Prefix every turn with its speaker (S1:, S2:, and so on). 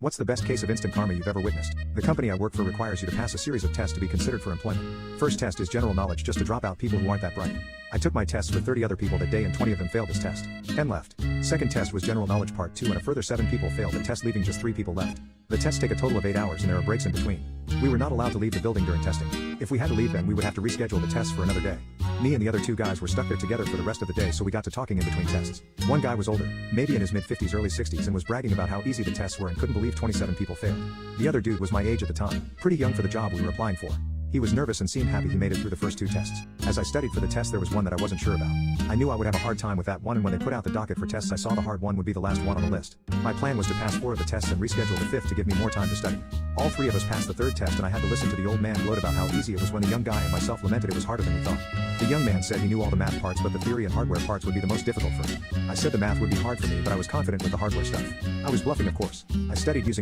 S1: What's the best case of instant karma you've ever witnessed? The company I work for requires you to pass a series of tests to be considered for employment. First test is general knowledge, just to drop out people who aren't that bright. I took my tests with 30 other people that day and 20 of them failed this test. 10 left. Second test was general knowledge part 2 and a further 7 people failed the test, leaving just 3 people left. The tests take a total of 8 hours and there are breaks in between. We were not allowed to leave the building during testing. If we had to leave, then we would have to reschedule the tests for another day. Me and the other 2 guys were stuck there together for the rest of the day, so we got to talking in between tests. One guy was older, maybe in his mid-50s early 60s, and was bragging about how easy the tests were and couldn't believe 27 people failed. The other dude was my age at the time, pretty young for the job we were applying for. He was nervous and seemed happy he made it through the first 2 tests. As I studied for the test, there was one that I wasn't sure about. I knew I would have a hard time with that one, and when they put out the docket for tests I saw the hard one would be the last one on the list. My plan was to pass 4 of the tests and reschedule the 5th to give me more time to study. All 3 of us passed the 3rd test and I had to listen to the old man gloat about how easy it was when the young guy and myself lamented it was harder than we thought. The young man said he knew all the math parts, but the theory and hardware parts would be the most difficult for me. I said the math would be hard for me, but I was confident with the hardware stuff. I was bluffing, of course. I studied using